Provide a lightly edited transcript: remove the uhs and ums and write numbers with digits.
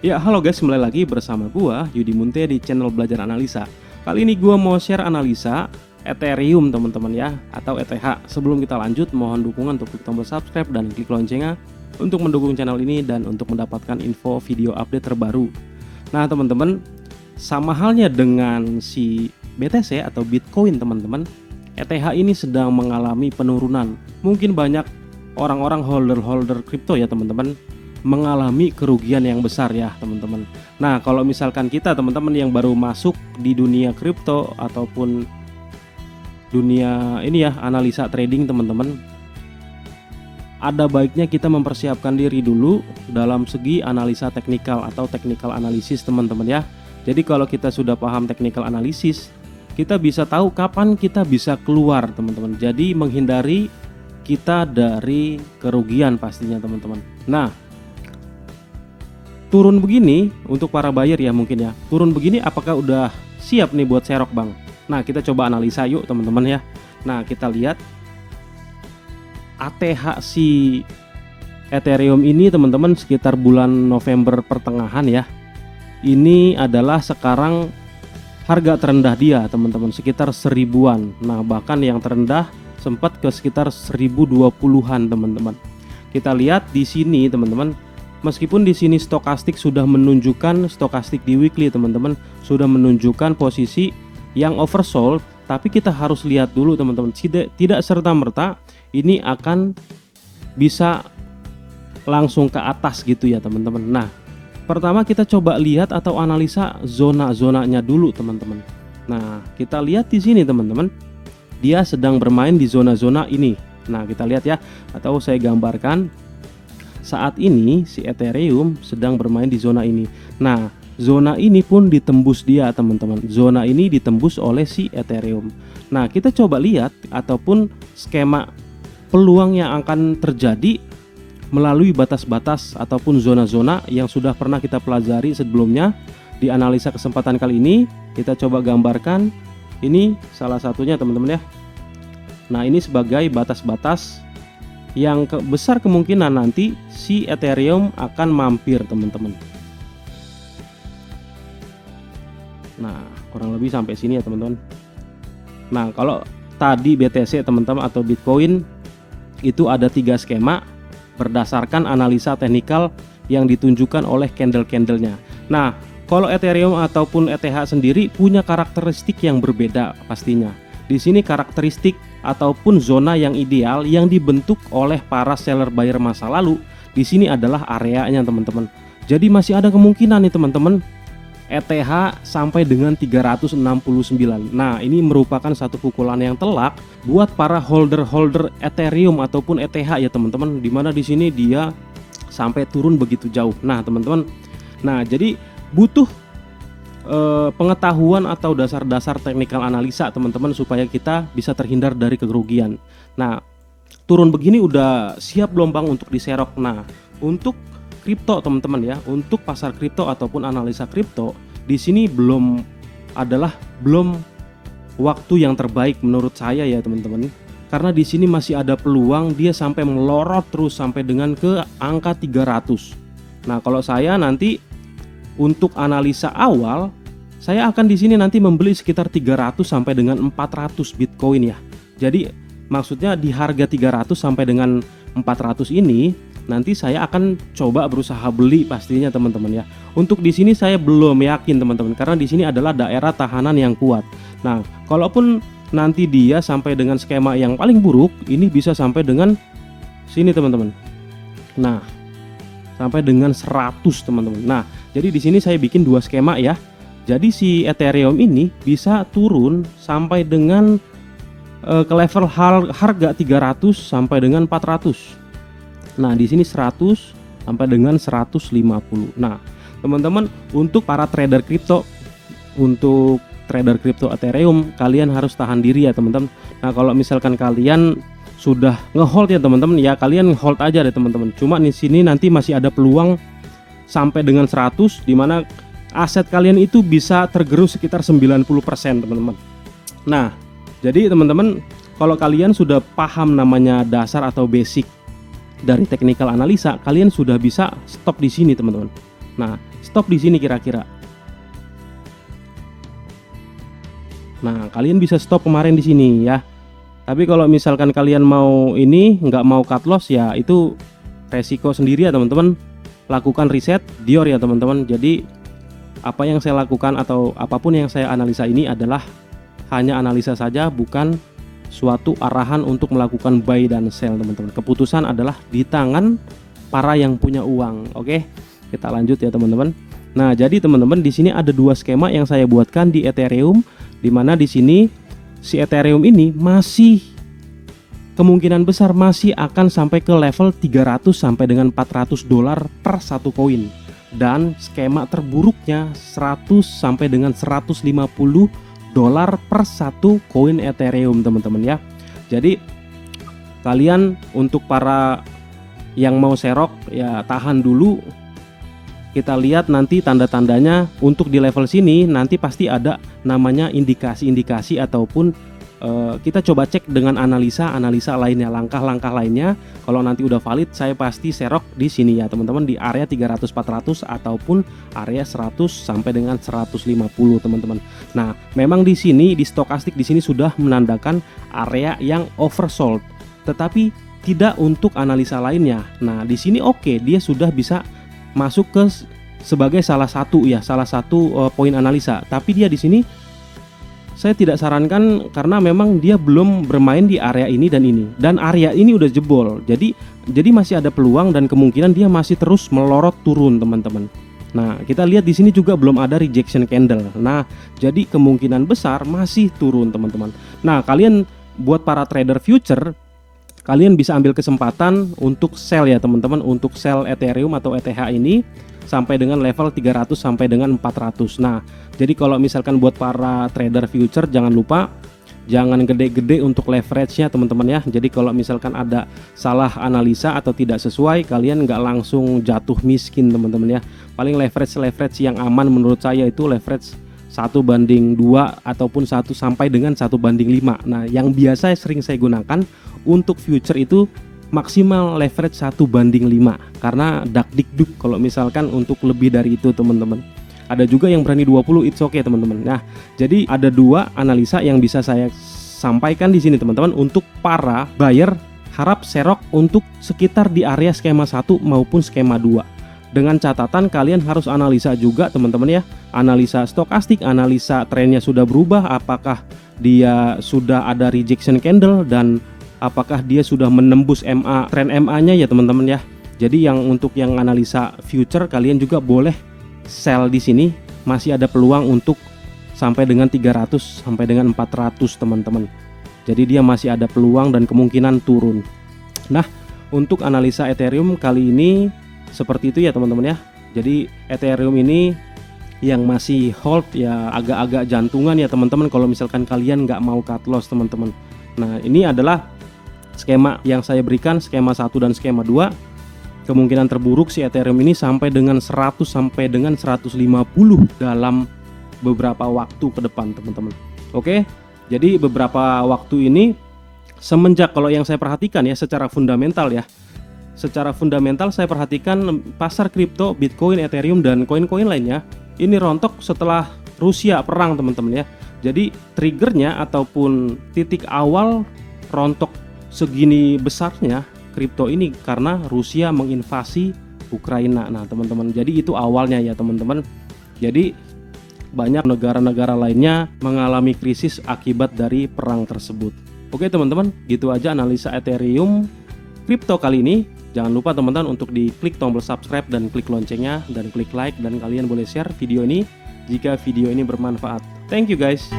Ya, halo guys, kembali lagi bersama gua Yudi Munte di channel Belajar Analisa. Kali ini gua mau share analisa Ethereum teman-teman ya, atau ETH. Sebelum kita lanjut, mohon dukungan untuk klik tombol subscribe dan klik loncengnya untuk mendukung channel ini dan untuk mendapatkan info video update terbaru. Nah teman-teman, sama halnya dengan si BTC atau Bitcoin teman-teman, ETH ini sedang mengalami penurunan. Mungkin banyak orang-orang holder kripto ya teman-teman mengalami kerugian yang besar ya teman-teman. Nah kalau misalkan kita teman-teman yang baru masuk di dunia kripto ataupun dunia ini ya analisa trading teman-teman, ada baiknya kita mempersiapkan diri dulu dalam segi analisa teknikal atau technical analysis teman-teman ya. Jadi kalau kita sudah paham technical analysis, kita bisa tahu kapan kita bisa keluar teman-teman. Jadi menghindari kita dari kerugian pastinya teman-teman. Nah turun begini untuk para buyer ya mungkin ya. Turun begini apakah udah siap nih buat serok bang? Nah kita coba analisa yuk teman-teman ya. Nah kita lihat ATH si Ethereum ini teman-teman sekitar bulan November pertengahan ya. Ini adalah sekarang harga terendah dia teman-teman, sekitar 1000-an. Nah bahkan yang terendah sempat ke sekitar 1020-an teman-teman. Kita lihat di sini teman-teman. Meskipun di sini stokastik sudah menunjukkan, stokastik di weekly teman-teman sudah menunjukkan posisi yang oversold, tapi kita harus lihat dulu teman-teman, tidak serta-merta ini akan bisa langsung ke atas gitu ya teman-teman. Nah pertama kita coba lihat atau analisa zona-zonanya dulu teman-teman. Nah kita lihat di sini teman-teman, dia sedang bermain di zona-zona ini. Nah kita lihat ya, atau saya gambarkan. Saat ini si Ethereum sedang bermain di zona ini. Nah zona ini pun ditembus dia teman-teman. Zona ini ditembus oleh si Ethereum. Nah kita coba lihat ataupun skema peluang yang akan terjadi melalui batas-batas ataupun zona-zona yang sudah pernah kita pelajari sebelumnya di analisa kesempatan kali ini. Kita coba gambarkan. Ini salah satunya teman-teman ya. Nah ini sebagai batas-batas yang besar kemungkinan nanti si Ethereum akan mampir teman-teman. Nah kurang lebih sampai sini ya teman-teman. Nah kalau tadi BTC teman-teman atau Bitcoin itu ada 3 skema berdasarkan analisa teknikal yang ditunjukkan oleh candle-candlenya. Nah kalau Ethereum ataupun ETH sendiri punya karakteristik yang berbeda pastinya. Di sini karakteristik ataupun zona yang ideal yang dibentuk oleh para seller buyer masa lalu di sini adalah areanya teman-teman. Jadi masih ada kemungkinan nih teman-teman ETH sampai dengan 369. Nah ini merupakan satu pukulan yang telak buat para holder Ethereum ataupun ETH ya teman-teman, dimana di sini dia sampai turun begitu jauh. Nah teman-teman, nah jadi butuh pengetahuan atau dasar-dasar teknikal analisa teman-teman supaya kita bisa terhindar dari kerugian. Nah turun begini udah siap belum bang untuk diserok? Nah untuk kripto teman-teman ya, untuk pasar kripto ataupun analisa kripto di sini belum waktu yang terbaik menurut saya ya teman-teman, karena di sini masih ada peluang dia sampai melorot terus sampai dengan ke angka 300. Nah kalau saya nanti untuk analisa awal, saya akan di sini nanti membeli sekitar 300 sampai dengan 400 Bitcoin ya. Jadi maksudnya di harga 300 sampai dengan 400 ini nanti saya akan coba berusaha beli pastinya teman-teman ya. Untuk di sini saya belum yakin teman-teman, karena di sini adalah daerah tahanan yang kuat. Nah, kalaupun nanti dia sampai dengan skema yang paling buruk, ini bisa sampai dengan sini teman-teman. Nah, sampai dengan 100 teman-teman. Nah, jadi di sini saya bikin 2 skema ya. Jadi si Ethereum ini bisa turun sampai dengan ke level harga 300 sampai dengan 400. Nah, di sini 100 sampai dengan 150. Nah, teman-teman, untuk para trader kripto, untuk trader kripto Ethereum, kalian harus tahan diri ya, teman-teman. Nah, kalau misalkan kalian sudah ngehold ya, teman-teman, ya kalian hold aja deh, teman-teman. Cuma di sini nanti masih ada peluang sampai dengan 100 di mana aset kalian itu bisa tergerus sekitar 90% teman-teman. Nah jadi teman-teman, kalau kalian sudah paham namanya dasar atau basic dari technical analisa, kalian sudah bisa stop di sini teman-teman. Nah stop di sini kira-kira. Nah, kalian bisa stop kemarin di sini ya. Tapi kalau misalkan kalian mau ini nggak mau cut loss ya itu resiko sendiri ya teman-teman. Lakukan reset Dior ya teman-teman. Jadi apa yang saya lakukan atau apapun yang saya analisa ini adalah hanya analisa saja, bukan suatu arahan untuk melakukan buy dan sell teman-teman. Keputusan adalah di tangan para yang punya uang. Oke, kita lanjut ya teman-teman. Nah, jadi teman-teman di sini ada dua skema yang saya buatkan di Ethereum, di mana di sini si Ethereum ini masih kemungkinan besar masih akan sampai ke level 300 sampai dengan 400 dolar per satu koin. Dan skema terburuknya 100 sampai dengan 150 dolar per satu koin Ethereum teman-teman ya. Jadi kalian untuk para yang mau serok ya tahan dulu. Kita lihat nanti tanda-tandanya untuk di level sini nanti pasti ada namanya indikasi-indikasi ataupun kita coba cek dengan analisa lainnya, langkah-langkah lainnya. Kalau nanti udah valid saya pasti serok di sini ya teman-teman, di area 300-400 ataupun area 100 sampai dengan 150 teman-teman. Nah, memang di sini di stokastik di sini sudah menandakan area yang oversold, tetapi tidak untuk analisa lainnya. Nah, di sini oke, dia sudah bisa masuk ke sebagai salah satu poin analisa. Tapi dia di sini saya tidak sarankan karena memang dia belum bermain di area ini dan ini. Dan area ini udah jebol. Jadi masih ada peluang dan kemungkinan dia masih terus melorot turun, teman-teman. Nah, kita lihat di sini juga belum ada rejection candle. Nah, jadi kemungkinan besar masih turun, teman-teman. Nah, kalian buat para trader future, kalian bisa ambil kesempatan untuk sell ya, teman-teman, untuk sell Ethereum atau ETH ini sampai dengan level 300 sampai dengan 400. Nah, jadi kalau misalkan buat para trader future jangan lupa jangan gede-gede untuk leverage-nya teman-teman ya. Jadi kalau misalkan ada salah analisa atau tidak sesuai, kalian nggak langsung jatuh miskin teman-teman ya. Paling leverage yang aman menurut saya itu leverage 1/2 ataupun 1 sampai dengan 1/5. Nah, yang biasa sering saya gunakan untuk future itu maksimal leverage 1/5 karena dakdikduk kalau misalkan untuk lebih dari itu teman-teman. Ada juga yang berani 20, it's okay teman-teman. Nah, jadi ada dua analisa yang bisa saya sampaikan di sini teman-teman. Untuk para buyer harap serok untuk sekitar di area skema 1 maupun skema 2. Dengan catatan kalian harus analisa juga teman-teman ya. Analisa stokastik, analisa trennya sudah berubah, apakah dia sudah ada rejection candle dan apakah dia sudah menembus MA, tren MA-nya ya teman-teman ya. Jadi yang untuk yang analisa future kalian juga boleh sell di sini, masih ada peluang untuk sampai dengan 300 sampai dengan 400 teman-teman. Jadi dia masih ada peluang dan kemungkinan turun. Nah, untuk analisa Ethereum kali ini seperti itu ya teman-teman ya. Jadi Ethereum ini yang masih hold ya agak-agak jantungan ya teman-teman kalau misalkan kalian nggak mau cut loss teman-teman. Nah, ini adalah skema yang saya berikan, skema 1 dan skema 2. Kemungkinan terburuk si Ethereum ini sampai dengan 100 sampai dengan 150 dalam beberapa waktu ke depan teman-teman. Oke, jadi beberapa waktu ini semenjak kalau yang saya perhatikan ya secara fundamental ya. Secara fundamental saya perhatikan pasar kripto, Bitcoin, Ethereum dan koin-koin lainnya ini rontok setelah Rusia perang teman-teman ya. Jadi triggernya ataupun titik awal rontok segini besarnya kripto ini karena Rusia menginvasi Ukraina. Nah teman-teman, jadi itu awalnya ya teman-teman. Jadi banyak negara-negara lainnya mengalami krisis akibat dari perang tersebut. Oke teman-teman, gitu aja analisa Ethereum kripto kali ini. Jangan lupa teman-teman untuk diklik tombol subscribe dan klik loncengnya dan klik like, dan kalian boleh share video ini jika video ini bermanfaat. Thank you guys.